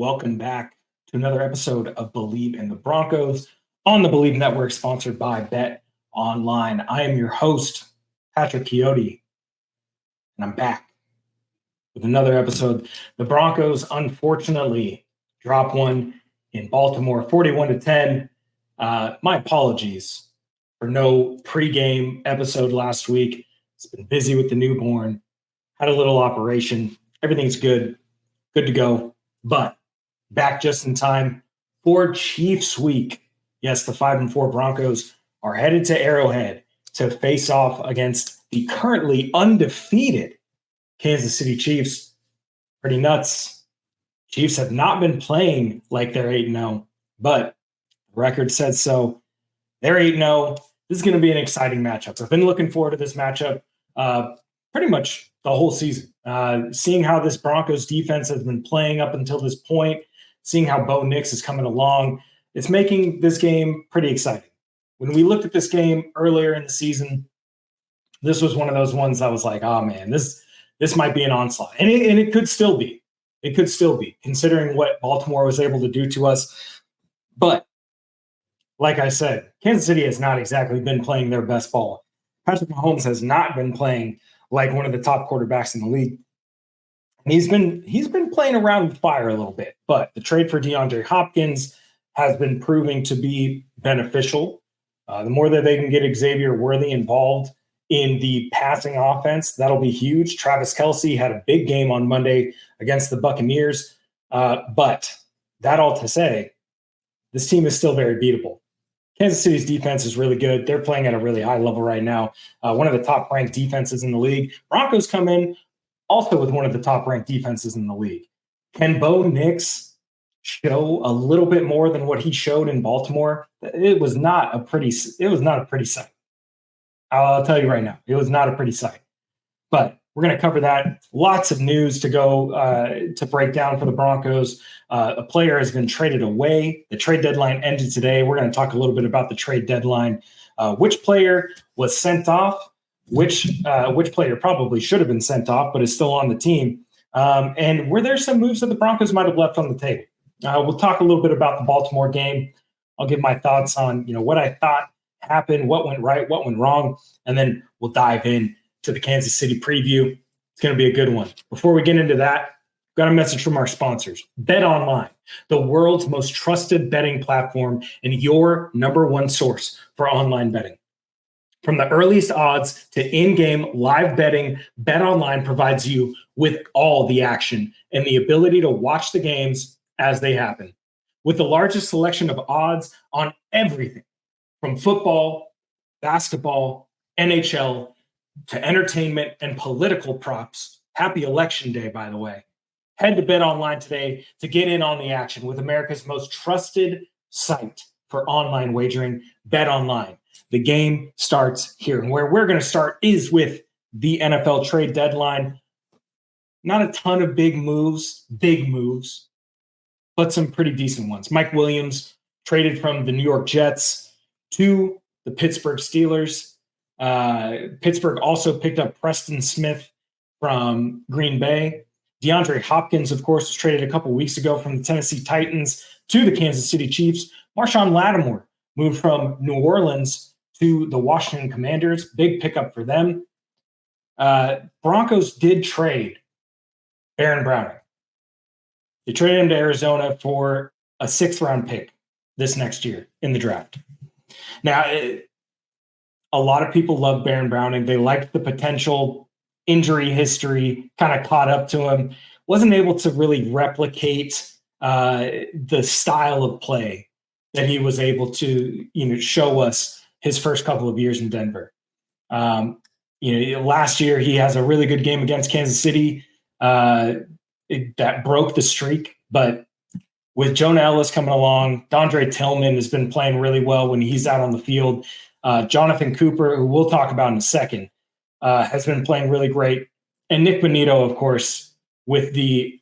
Welcome back to another episode of Bleav in the Broncos on the Bleav Network, sponsored by Bet Online. I am your host, Patrick Chiotti, and I'm back with another episode. The Broncos, unfortunately, drop one in Baltimore, 41-10. My apologies for no pregame episode last week. It's been busy with the newborn. Had a little operation. Everything's good to go. But back just in time for Chiefs week. Yes, the 5-4 Broncos are headed to Arrowhead to face off against the currently undefeated Kansas City Chiefs. Pretty nuts. Chiefs have not been playing like they're 8-0, but the record says so. They're 8-0. This is going to be an exciting matchup. I've been looking forward to this matchup pretty much the whole season. Seeing how this Broncos defense has been playing up until this point, seeing how Bo Nix is coming along, it's making this game pretty exciting. When we looked at this game earlier in the season, this was one of those ones that was like, oh man, this might be an onslaught. And it could still be. It could still be, considering what Baltimore was able to do to us. But like I said, Kansas City has not exactly been playing their best ball. Patrick Mahomes has not been playing like one of the top quarterbacks in the league. And he's been playing around with fire a little bit, but the trade for DeAndre Hopkins has been proving to be beneficial. The more that they can get Xavier Worthy involved in the passing offense, that'll be huge. Travis Kelce had a big game on Monday against the Buccaneers. But that all to say, this team is still very beatable. Kansas City's defense is really good. They're playing at a really high level right now. One of the top-ranked defenses in the league. Broncos come in also with one of the top-ranked defenses in the league. Can Bo Nix show a little bit more than what he showed in Baltimore? It was not a pretty sight. I'll tell you right now, it was not a pretty sight. But we're going to cover that. Lots of news to go to break down for the Broncos. A player has been traded away. The trade deadline ended today. We're going to talk a little bit about the trade deadline. Which player was sent off? Which player probably should have been sent off, but is still on the team? And were there some moves that the Broncos might have left on the table? We'll talk a little bit about the Baltimore game. I'll give my thoughts on what I thought happened, what went right, what went wrong, and then we'll dive in to the Kansas City preview. It's going to be a good one. Before we get into that, I've got a message from our sponsors. Bet Online, the world's most trusted betting platform and your number one source for online betting. From the earliest odds to in-game live betting, Bet Online provides you with all the action and the ability to watch the games as they happen. With the largest selection of odds on everything from football, basketball, NHL, to entertainment and political props. Happy Election Day, by the way. Head to Bet Online today to get in on the action with America's most trusted site for online wagering, Bet Online. The game starts here. And where we're going to start is with the NFL trade deadline. Not a ton of big moves, but some pretty decent ones. Mike Williams traded from the New York Jets to the Pittsburgh Steelers. Pittsburgh also picked up Preston Smith from Green Bay. DeAndre Hopkins, of course, was traded a couple weeks ago from the Tennessee Titans to the Kansas City Chiefs. Marshawn Lattimore moved from New Orleans to the Washington Commanders. Big pickup for them. Broncos did trade Baron Browning. They traded him to Arizona for a 6th-round pick this next year in the draft. Now, a lot of people love Baron Browning. They liked the potential. Injury history kind of caught up to him. Wasn't able to really replicate the style of play that he was able to show us his first couple of years in Denver. Last year he has a really good game against Kansas City that broke the streak. But with Jonah Ellis coming along, Dondre Tillman has been playing really well when he's out on the field. Jonathon Cooper, who we'll talk about in a second, has been playing really great. And Nick Bonito, of course, he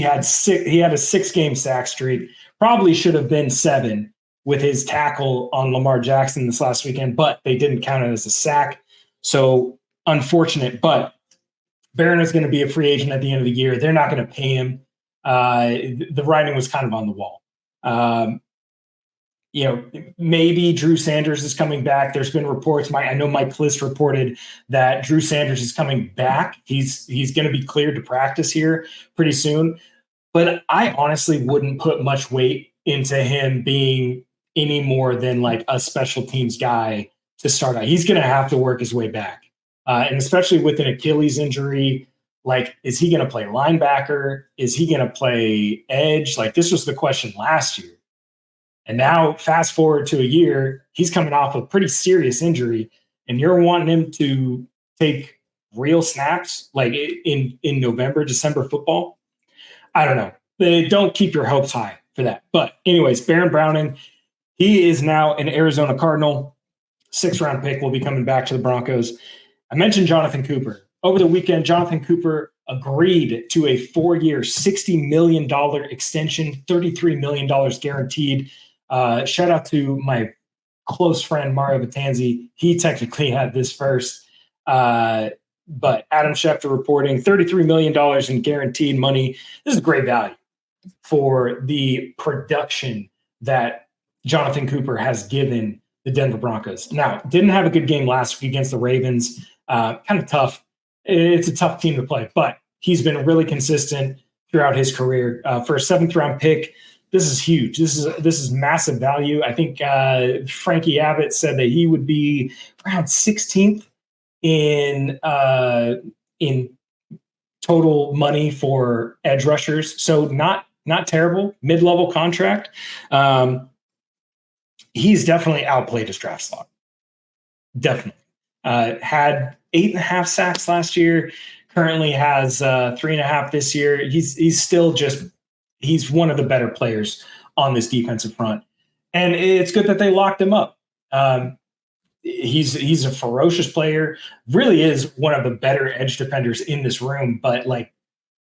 had a 6-game sack streak. Probably should have been 7 with his tackle on Lamar Jackson this last weekend, but they didn't count it as a sack. So unfortunate. But Barron is going to be a free agent at the end of the year. They're not going to pay him the writing was kind of on the wall. Maybe Drew Sanders is coming back. There's been reports. I know Mike Klis reported that Drew Sanders is coming back. He's going to be cleared to practice here pretty soon. But I honestly wouldn't put much weight into him being any more than like a special teams guy to start out. He's going to have to work his way back. And especially with an Achilles injury, like, is he going to play linebacker? Is he going to play edge? Like, this was the question last year. And now, fast forward to a year, he's coming off a pretty serious injury, and you're wanting him to take real snaps like in November, December football. I don't know. Don't keep your hopes high for that. But anyways, Baron Browning, he is now an Arizona Cardinal. 6th-round pick will be coming back to the Broncos. I mentioned Jonathon Cooper. Over the weekend, Jonathon Cooper agreed to a 4-year, $60 million extension, $33 million guaranteed. Shout out to my close friend, Mario Batanzi. He technically had this first. But Adam Schefter reporting $33 million in guaranteed money. This is great value for the production that Jonathon Cooper has given the Denver Broncos. Now, didn't have a good game last week against the Ravens. Kind of tough. It's a tough team to play, but he's been really consistent throughout his career. For a 7th-round pick, this is huge. This is massive value. I think Frankie Abbott said that he would be around 16th in total money for edge rushers. So not terrible, mid-level contract. He's definitely outplayed his draft slot. Definitely. Had 8.5 sacks last year, currently has 3.5 this year. He's one of the better players on this defensive front. And it's good that they locked him up. He's a ferocious player, really is one of the better edge defenders in this room, but like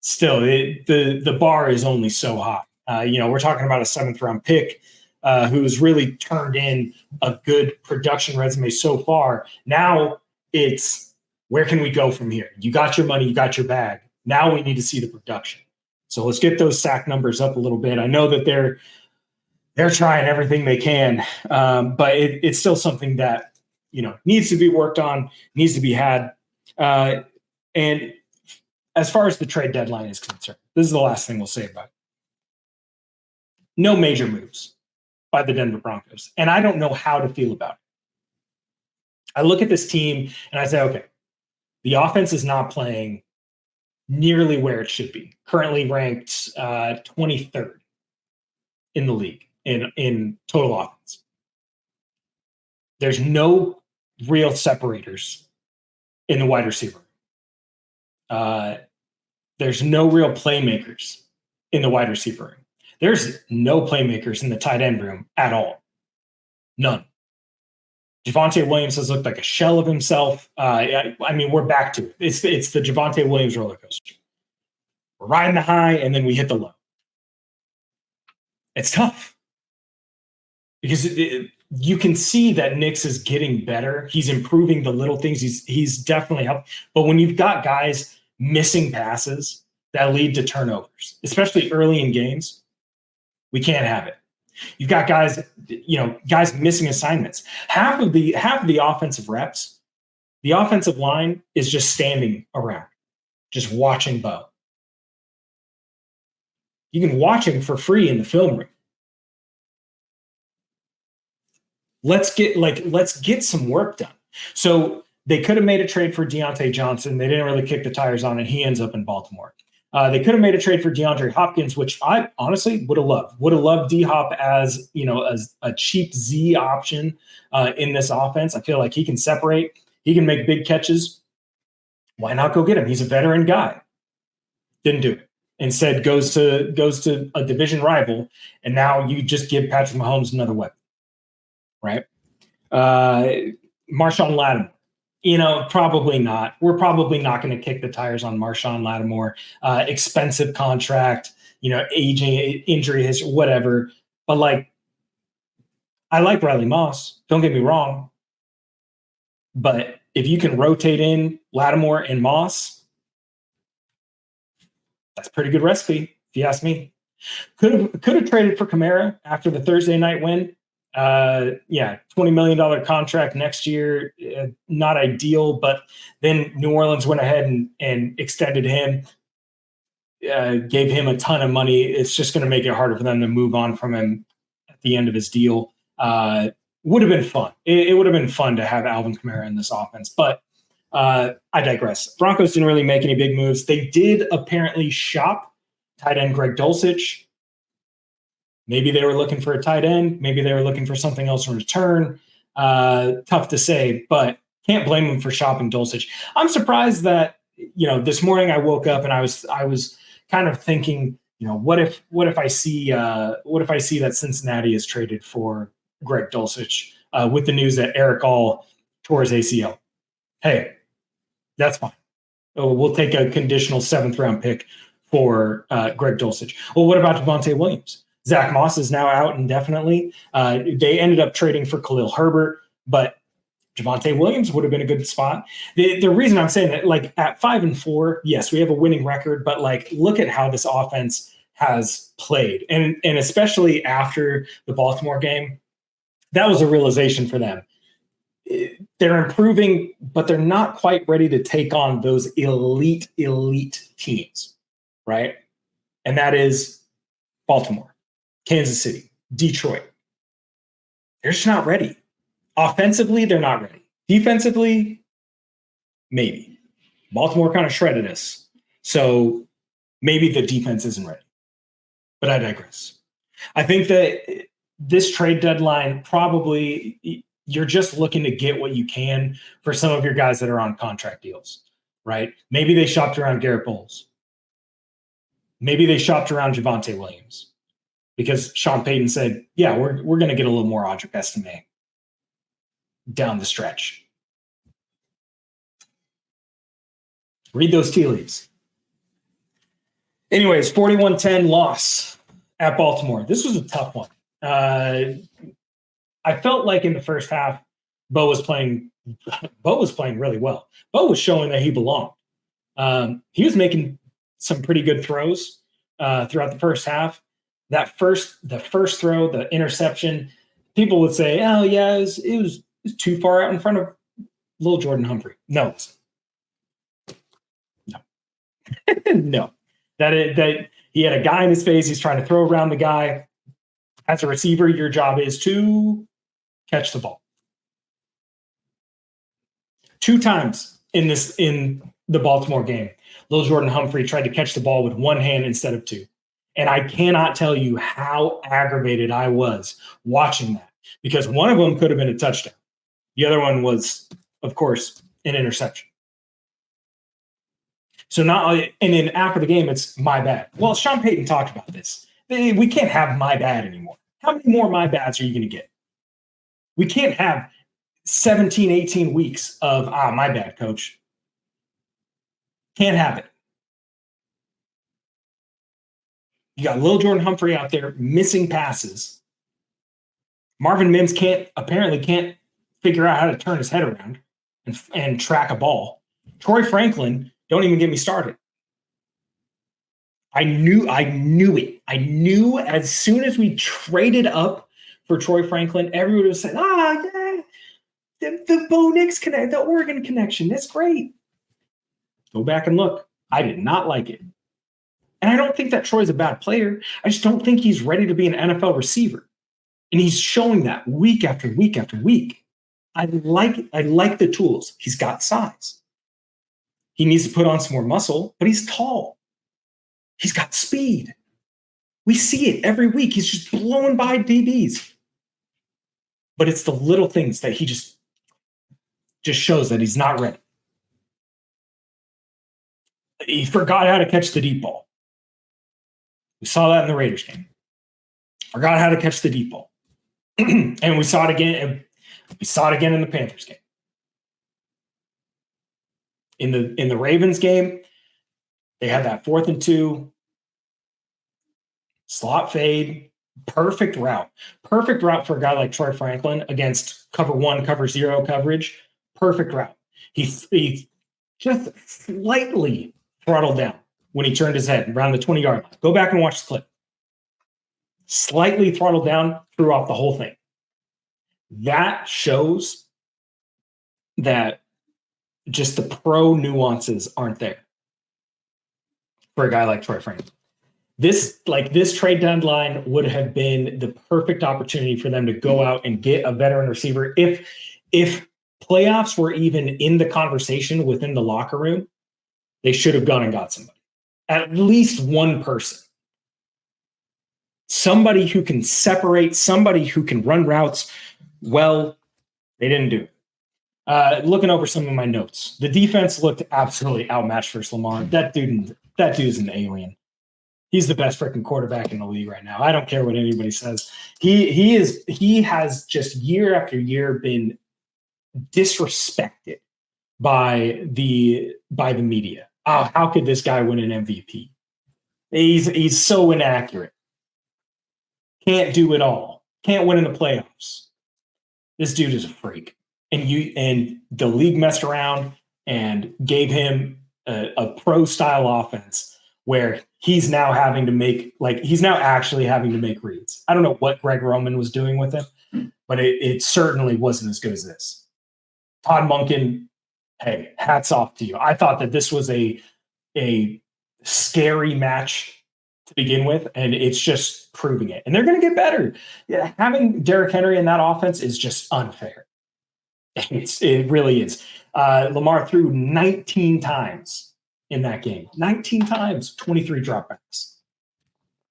still the bar is only so high. We're talking about a 7th-round pick who's really turned in a good production resume so far. Now it's, where can we go from here? You got your money, you got your bag. Now we need to see the production. So let's get those sack numbers up a little bit. I know that they're trying everything they can, but it's still something that needs to be worked on, needs to be had. And as far as the trade deadline is concerned, this is the last thing we'll say about it. No major moves by the Denver Broncos. And I don't know how to feel about it. I look at this team and I say, okay, the offense is not playing nearly where it should be. Currently ranked 23rd in the league in total offense. There's no real separators in the wide receiver. There's no real playmakers in the wide receiver room. There's no playmakers in the tight end room at all. None. Javonte Williams has looked like a shell of himself. We're back to it. It's the Javonte Williams roller coaster. We're riding the high, and then we hit the low. It's tough. Because you can see that Nix is getting better. He's improving the little things. He's definitely helped. But when you've got guys missing passes that lead to turnovers, especially early in games, we can't have it. You've got guys missing assignments. Half of the offensive reps, the offensive line is just standing around, just watching Bo. You can watch him for free in the film room. Let's get some work done. So they could have made a trade for Deontay Johnson. They didn't really kick the tires on it. He ends up in Baltimore. They could have made a trade for DeAndre Hopkins, which I honestly would have loved. Would have loved D-Hop as a cheap Z option in this offense. I feel like he can separate. He can make big catches. Why not go get him? He's a veteran guy. Didn't do it. Instead, goes to a division rival, and now you just give Patrick Mahomes another weapon. Right? Marshawn Lattimore. Probably not. We're probably not going to kick the tires on Marshawn Lattimore. Expensive contract, aging, injury history, whatever. But I like Riley Moss. Don't get me wrong. But if you can rotate in Lattimore and Moss, that's a pretty good recipe if you ask me. Could have traded for Kamara after the Thursday night win. $20 million contract next year. Not ideal, but then New Orleans went ahead and extended him, gave him a ton of money. It's just going to make it harder for them to move on from him at the end of his deal. Would have been fun. It would have been fun to have Alvin Kamara in this offense, but I digress. Broncos didn't really make any big moves. They did apparently shop tight end Greg Dulcich. Maybe they were looking for a tight end. Maybe they were looking for something else in return. Tough to say, but can't blame them for shopping Dulcich. I'm surprised that, this morning I woke up and I was kind of thinking, what if I see that Cincinnati is traded for Greg Dulcich with the news that Eric All tore his ACL. Hey, that's fine. We'll take a conditional 7th round pick for Greg Dulcich. Well, what about Javonte Williams? Zach Moss is now out indefinitely. They ended up trading for Khalil Herbert, but Javonte Williams would have been a good spot. The reason I'm saying that, like, at 5-4, yes, we have a winning record, but like, look at how this offense has played, and especially after the Baltimore game, that was a realization for them. They're improving, but they're not quite ready to take on those elite teams, right? And that is Baltimore, Kansas City, Detroit. They're just not ready. Offensively, they're not ready. Defensively, maybe. Baltimore kind of shredded us. So maybe the defense isn't ready. But I digress. I think that this trade deadline, probably you're just looking to get what you can for some of your guys that are on contract deals, right? Maybe they shopped around Garrett Bowles. Maybe they shopped around Javonte Williams because Sean Payton said, yeah, we're going to get a little more Audric Estime down the stretch. Read those tea leaves. Anyways, 41-10 loss at Baltimore. This was a tough one. I felt like in the first half, Bo was playing really well. Bo was showing that he belonged. He was making some pretty good throws throughout the first half. The first throw, the interception, people would say, "Oh yeah, it was too far out in front of little Jordan Humphrey." No, no. That he had a guy in his face. He's trying to throw around the guy. As a receiver, your job is to catch the ball. 2 times in the Baltimore game, little Jordan Humphrey tried to catch the ball with one hand instead of 2. And I cannot tell you how aggravated I was watching that, because one of them could have been a touchdown. The other one was, of course, an interception. So and then after the game, it's my bad. Well, Sean Payton talked about this. We can't have my bad anymore. How many more my bads are you going to get? We can't have 17, 18 weeks of, my bad, coach. Can't have it. You got little Jordan Humphrey out there missing passes. Marvin Mims apparently can't figure out how to turn his head around and track a ball. Troy Franklin, don't even get me started. I knew it. I knew as soon as we traded up for Troy Franklin, everyone was saying, yeah, the Bo Nix connect, the Oregon connection, that's great. Go back and look. I did not like it. And I don't think that Troy's a bad player. I just don't think he's ready to be an NFL receiver. And he's showing that week after week after week. I like the tools. He's got size. He needs to put on some more muscle, but he's tall. He's got speed. We see it every week. He's just blowing by DBs. But it's the little things that he just shows that he's not ready. He forgot how to catch the deep ball. We saw that in the Raiders game. Forgot how to catch the deep ball. And we saw it again. We saw it again in the Panthers game. In the Ravens game, they had that 4th and 2 slot fade, perfect route for a guy like Troy Franklin against cover 1, cover 0 coverage. Perfect route. He just slightly throttled down. when he turned his head around the 20-yard line. Go back and watch the clip. Slightly throttled down, threw off the whole thing. That shows that just the pro nuances aren't there for a guy like Troy Franklin. This trade deadline would have been the perfect opportunity for them to go out and get a veteran receiver. If playoffs were even in the conversation within the locker room, they should have gone and got somebody. At least one person. Somebody who can separate, somebody who can run routes. Well, they didn't do it. Looking over some of my notes, the defense looked absolutely outmatched versus Lamar. That dude's an alien. He's the best freaking quarterback in the league right now. I don't care what anybody says. He has just year after year been disrespected by the media. Oh, how could this guy win an MVP? He's so inaccurate. Can't do it all. Can't win in the playoffs. This dude is a freak. And the league messed around and gave him a pro style offense where he's now having to make, he's now actually having to make reads. I don't know what Greg Roman was doing with him, but it certainly wasn't as good as this. Todd Monken, hey, hats off to you. I thought that this was a scary match to begin with, and it's just proving it. And they're going to get better. Yeah, having Derrick Henry in that offense is just unfair. It really is. Lamar threw 19 times in that game. 19 times, 23 dropbacks.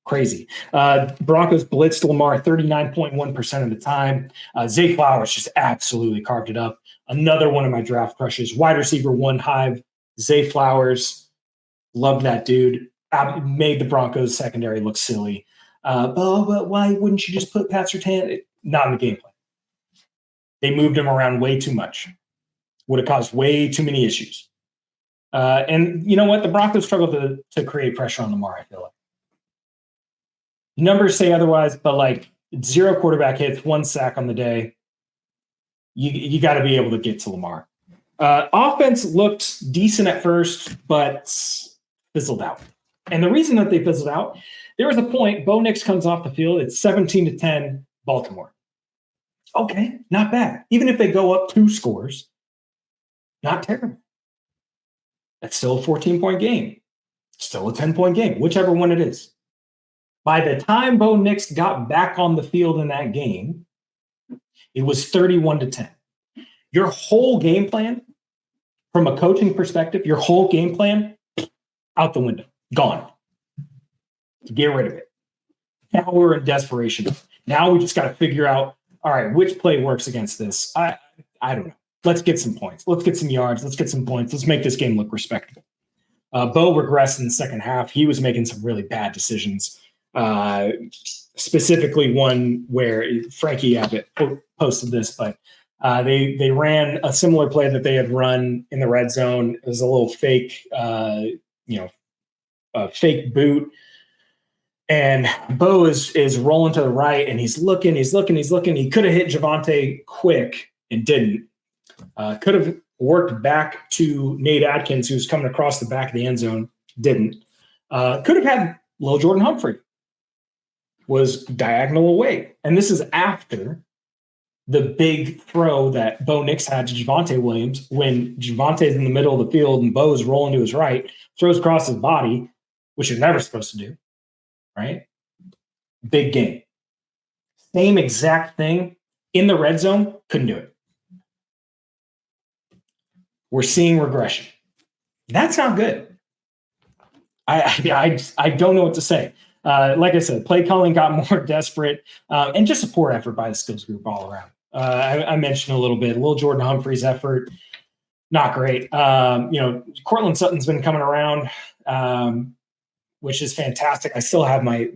Crazy. Broncos blitzed Lamar 39.1% of the time. Zay Flowers just absolutely carved it up. Another one of my draft crushes. Wide receiver 1 Hive. Zay Flowers. Love that dude. Made the Broncos secondary look silly. But why wouldn't you just put Pat Surtain? Not in the game plan. They moved him around way too much. Would have caused way too many issues. And you know what? The Broncos struggled to create pressure on Lamar, I feel like. Numbers say otherwise, but 0 quarterback hits, 1 sack on the day. You got to be able to get to Lamar. Offense looked decent at first, but fizzled out. And the reason that they fizzled out, there was a point, Bo Nix comes off the field, it's 17-10 Baltimore. Okay, not bad. Even if they go up 2 scores, not terrible. That's still a 14-point game. Still a 10-point game, whichever one it is. By the time Bo Nix got back on the field in that game, it was 31-10. Your whole game plan, from a coaching perspective, your whole game plan, out the window, gone. Get rid of it. Now we're in desperation. Now we just got to figure out, all right, which play works against this? I don't know. Let's get some points. Let's get some yards. Let's get some points. Let's make this game look respectable. Bo regressed in the second half. He was making some really bad decisions. Specifically one where Frankie Abbott posted this, but they ran a similar play that they had run in the red zone. It was a little fake, fake boot. And Bo is rolling to the right, and he's looking. He could have hit Javonte quick and didn't. Could have worked back to Nate Adkins, who's coming across the back of the end zone. Didn't. Could have had Lil Jordan Humphrey. Was diagonal away. And this is after the big throw that Bo Nix had to Javonte Williams when Javonte's in the middle of the field and Bo's rolling to his right, throws across his body, which you're never supposed to do. Right? Big game. Same exact thing in the red zone, couldn't do it. We're seeing regression. That's not good. I don't know what to say. Like I said, play calling got more desperate, and just a poor effort by the skills group all around. I mentioned a little bit, Lil Jordan Humphrey's effort, not great. Cortland Sutton's been coming around, which is fantastic. I still have my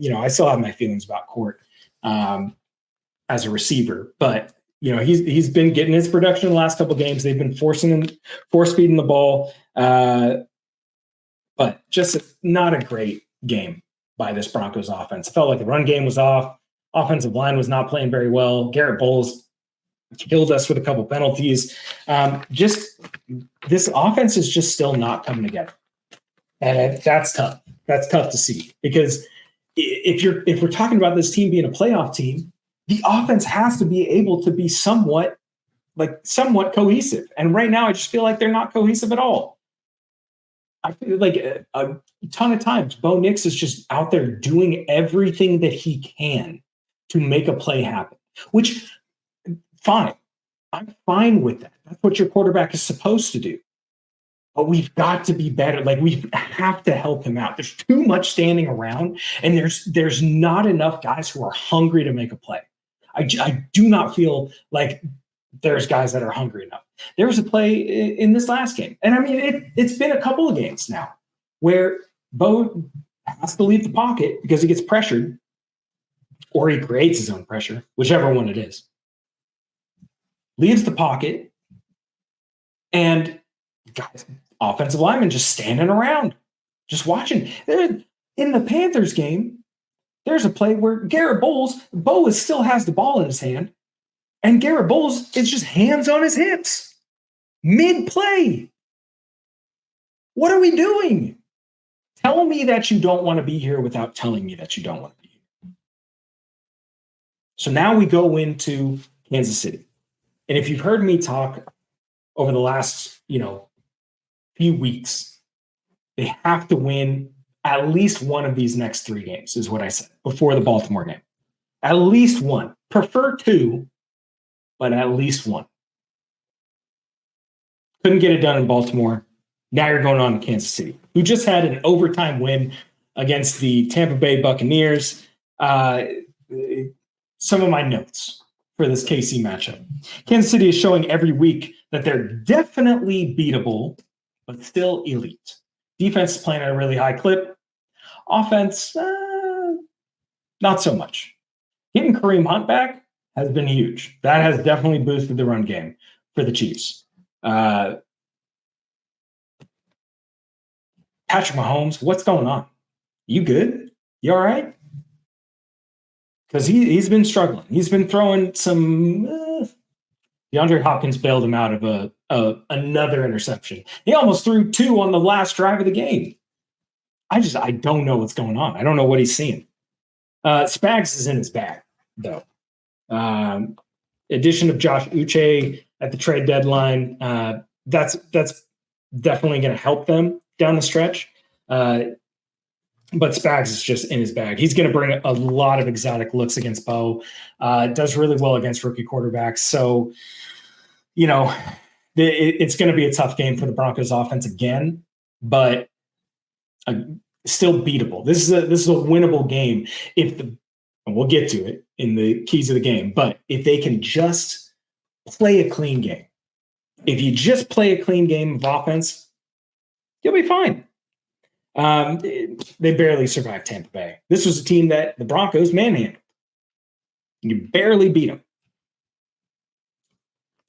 feelings about Court as a receiver, but he's been getting his production in the last couple of games. They've been force feeding the ball, but just not a great game by this Broncos offense. It felt like the run game was off. Offensive line was not playing very well. Garrett Bowles killed us with a couple penalties. Just this offense is just still not coming together. And that's tough. That's tough to see because if we're talking about this team being a playoff team, the offense has to be able to be somewhat cohesive. And right now, I just feel like they're not cohesive at all. I feel like a ton of times, Bo Nix is just out there doing everything that he can to make a play happen, which, fine. I'm fine with that. That's what your quarterback is supposed to do. But we've got to be better. Like, we have to help him out. There's too much standing around, and there's not enough guys who are hungry to make a play. I do not feel like there's guys that are hungry enough. There was a play in this last game. And I mean, it's been a couple of games now where Bo has to leave the pocket because he gets pressured or he creates his own pressure, whichever one it is. Leaves the pocket, and guys, offensive linemen just standing around, just watching. In the Panthers game, there's a play where Bo still has the ball in his hand, and Garrett Bowles is just hands on his hips, mid-play. What are we doing? Tell me that you don't want to be here without telling me that you don't want to be here. So now we go into Kansas City. And if you've heard me talk over the last, few weeks, they have to win at least one of these next 3 games, is what I said before the Baltimore game. At least one. Prefer 2, but at least 1. Couldn't get it done in Baltimore. Now you're going on to Kansas City, who just had an overtime win against the Tampa Bay Buccaneers. Some of my notes for this KC matchup. Kansas City is showing every week that they're definitely beatable, but still elite. Defense is playing at a really high clip. Offense, not so much. Getting Kareem Hunt back has been huge. That has definitely boosted the run game for the Chiefs. Patrick Mahomes, what's going on? You good? You all right? Because he's been struggling. He's been throwing some. DeAndre Hopkins bailed him out of another interception. He almost threw 2 on the last drive of the game. I don't know what's going on. I don't know what he's seeing. Spags is in his bag, though. Addition of Josh Uche at the trade deadline, that's definitely going to help them down the stretch. But Spags is just in his bag. He's going to bring a lot of exotic looks against Bo. Does really well against rookie quarterbacks. So, it's going to be a tough game for the Broncos offense again, but still beatable. This is a winnable game and we'll get to it in the keys of the game. But if they can just play a clean game, if you just play a clean game of offense, you'll be fine. They barely survived Tampa Bay. This was a team that the Broncos manhandled. You barely beat them.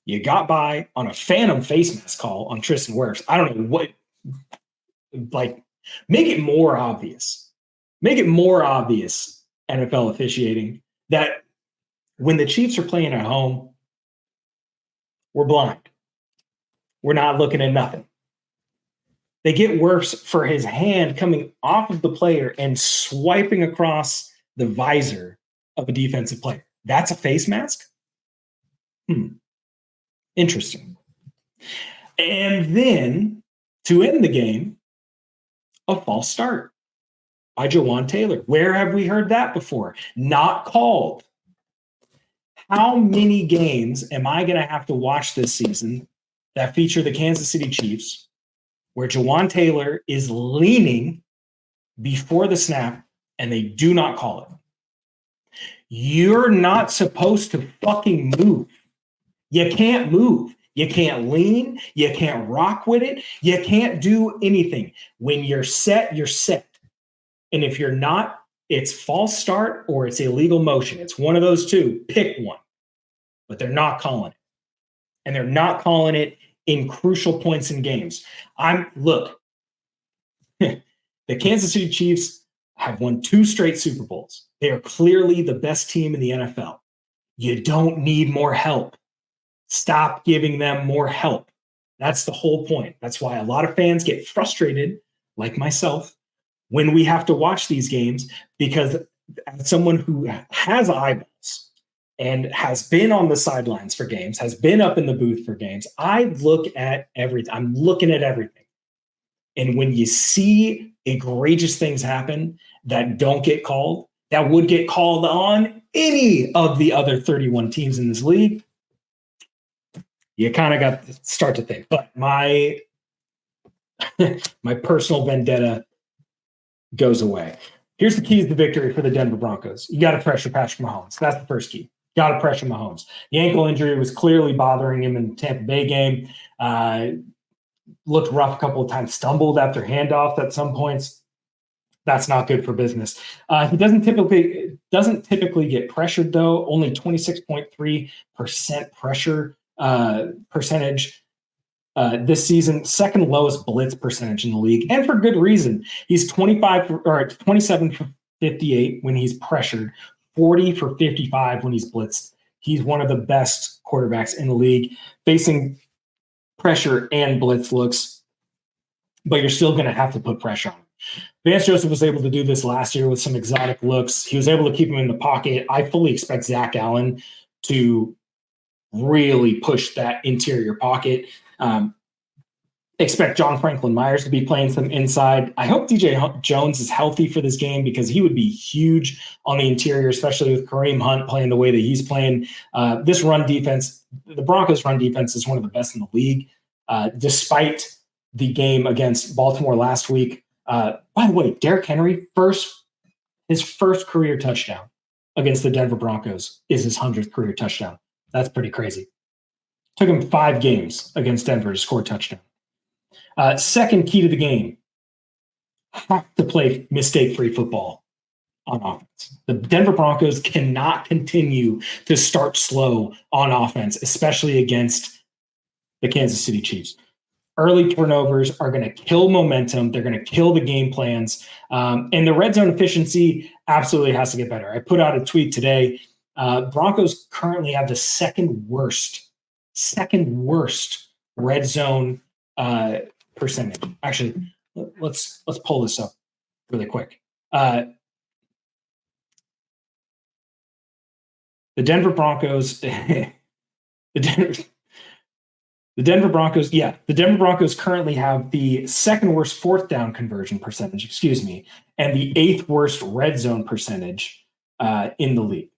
You got by on a phantom face mask call on Tristan Wirfs. I don't know what, make it more obvious. Make it more obvious, NFL officiating, that when the Chiefs are playing at home, we're blind. We're not looking at nothing. They get worse for his hand coming off of the player and swiping across the visor of a defensive player. That's a face mask? Interesting. And then, to end the game, a false start by Jawan Taylor. Where have we heard that before? Not called. How many games am I going to have to watch this season that feature the Kansas City Chiefs where Jawan Taylor is leaning before the snap and they do not call it? You're not supposed to fucking move. You can't move. You can't lean. You can't rock with it. You can't do anything. When you're set, you're set. And if you're not, it's false start or it's illegal motion. It's one of those two. Pick one. But they're not calling it. And they're not calling it in crucial points in games. Look, the Kansas City Chiefs have won 2 straight Super Bowls. They are clearly the best team in the NFL. You don't need more help. Stop giving them more help. That's the whole point. That's why a lot of fans get frustrated like myself, when we have to watch these games, because as someone who has eyeballs and has been on the sidelines for games, has been up in the booth for games, I look at everything. I'm looking at everything. And when you see egregious things happen that don't get called, that would get called on any of the other 31 teams in this league, you kind of got to start to think. But my personal vendetta goes away. Here's the keys to victory for the Denver Broncos. You got to pressure Patrick Mahomes. That's the first key. Got to pressure Mahomes. The ankle injury was clearly bothering him in the Tampa Bay game. Looked rough a couple of times, stumbled after handoffs at some points. That's not good for business. He doesn't typically get pressured, though. Only 26.3% pressure percentage this season, second lowest blitz percentage in the league, and for good reason. He's 27 for 58 when he's pressured, 40 for 55 when he's blitzed. He's one of the best quarterbacks in the league, facing pressure and blitz looks, but you're still going to have to put pressure on him. Vance Joseph was able to do this last year with some exotic looks. He was able to keep him in the pocket. I fully expect Zach Allen to really push that interior pocket. Expect John Franklin Myers to be playing some inside. I hope DJ Jones is healthy for this game because he would be huge on the interior, especially with Kareem Hunt playing the way that he's playing. This run defense, the Broncos' run defense is one of the best in the league. Despite the game against Baltimore last week, by the way, Derrick Henry, his first career touchdown against the Denver Broncos is his 100th career touchdown. That's pretty crazy. Took him 5 games against Denver to score a touchdown. Second key to the game, have to play mistake-free football on offense. The Denver Broncos cannot continue to start slow on offense, especially against the Kansas City Chiefs. Early turnovers are going to kill momentum. They're going to kill the game plans. And the red zone efficiency absolutely has to get better. I put out a tweet today. Broncos currently have the second worst red zone percentage. Actually, let's pull this up really quick. The Denver Broncos, the Denver Broncos currently have the second worst fourth down conversion percentage, and the 8th worst red zone percentage in the league.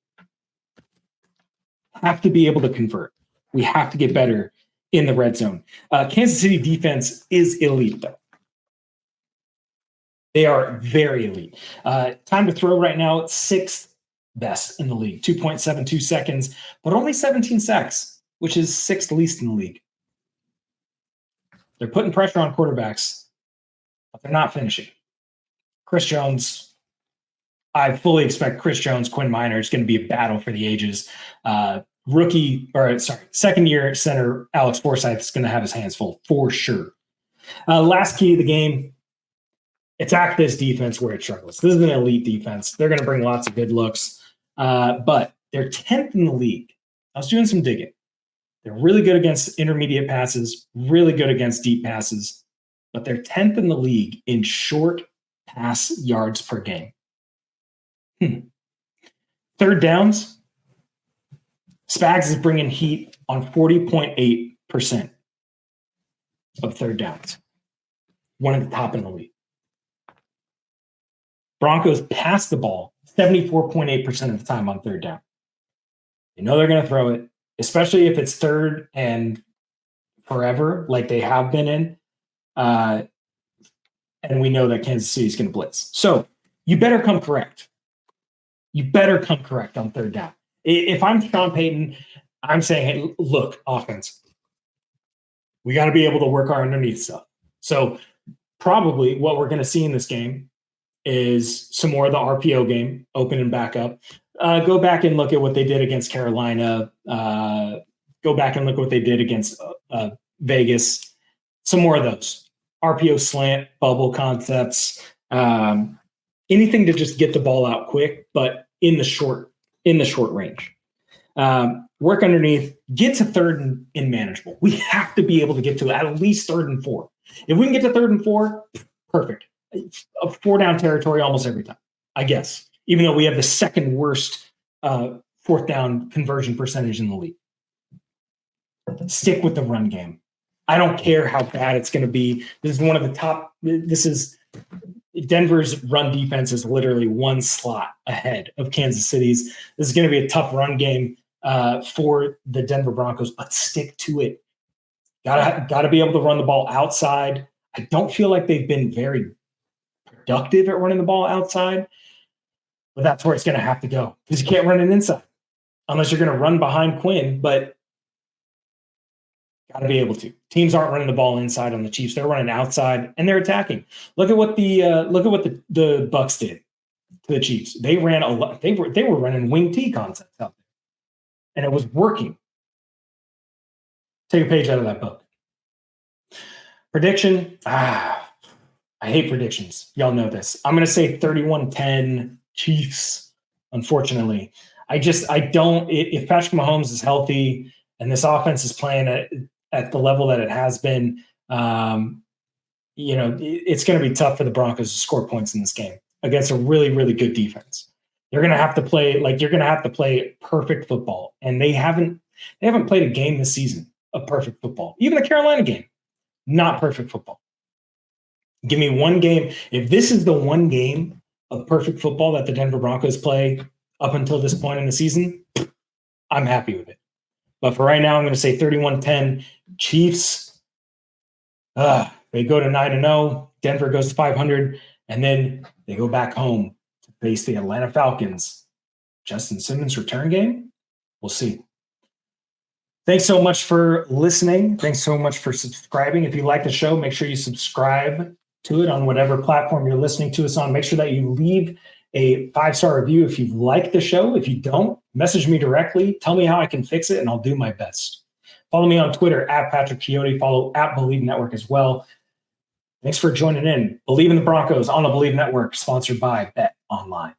Have to be able to convert. We have to get better in the red zone. Kansas City defense is elite, though. They are very elite. Time to throw right now, 6th best in the league, 2.72 seconds, but only 17 sacks, which is 6th least in the league. They're putting pressure on quarterbacks, but they're not finishing. Chris Jones, I fully expect Chris Jones, Quinn Minor is going to be a battle for the ages. Second-year center Alex Forsythe is going to have his hands full for sure. Last key of the game, attack this defense where it struggles. This is an elite defense. They're going to bring lots of good looks, but they're 10th in the league. I was doing some digging. They're really good against intermediate passes, really good against deep passes, but they're 10th in the league in short pass yards per game. Third downs, Spags is bringing heat on 40.8% of third downs. One of the top in the league. Broncos pass the ball 74.8% of the time on third down. You know they're going to throw it, especially if it's third and forever, like they have been in. And we know that Kansas City is going to blitz. So you better come correct. You better come correct on third down. If I'm Sean Payton, I'm saying, hey, look, offense, we got to be able to work our underneath stuff. So probably what we're going to see in this game is some more of the RPO game, open and back up. Go back and look at what they did against Carolina. Go back and look at what they did against Vegas. Some more of those. RPO slant, bubble concepts, anything to just get the ball out quick, but in the short range. Work underneath, get to third and manageable. We have to be able to get to at least 3rd and 4. If we can get to 3rd and 4, perfect. A 4-down territory almost every time, I guess, even though we have the second worst 4th down conversion percentage in the league. Stick with the run game. I don't care how bad it's going to be. This is one of the top. Denver's run defense is literally one slot ahead of Kansas City's. This is going to be a tough run game for the Denver Broncos, but stick to it. Got to be able to run the ball outside. I don't feel like they've been very productive at running the ball outside, but that's where it's going to have to go because you can't run it inside unless you're going to run behind Quinn, but got to be able to. Teams aren't running the ball inside on the Chiefs. They're running outside and they're attacking. Look at what the Bucks did to the Chiefs. They ran a lot. They were running wing T concepts out there, and it was working. Take a page out of that book. Prediction. I hate predictions. Y'all know this. I'm going to say 31-10 Chiefs, unfortunately. I don't. If Patrick Mahomes is healthy and this offense is playing at the level that it has been, it's going to be tough for the Broncos to score points in this game against a really, really good defense. You're going to have to play perfect football, and they haven't played a game this season of perfect football. Even the Carolina game, not perfect football. Give me one game. If this is the one game of perfect football that the Denver Broncos play up until this point in the season, I'm happy with it. But for right now, I'm going to say 31-10 Chiefs. They go to 9-0. Denver goes to 500. And then they go back home to face the Atlanta Falcons. Justin Simmons' return game? We'll see. Thanks so much for listening. Thanks so much for subscribing. If you like the show, make sure you subscribe to it on whatever platform you're listening to us on. Make sure that you leave a 5-star review if you like the show. If you don't, message me directly. Tell me how I can fix it, and I'll do my best. Follow me on Twitter at Patrick Chiotti. Follow at Bleav Network as well. Thanks for joining in. Bleav in the Broncos on the Bleav Network, sponsored by Bet Online.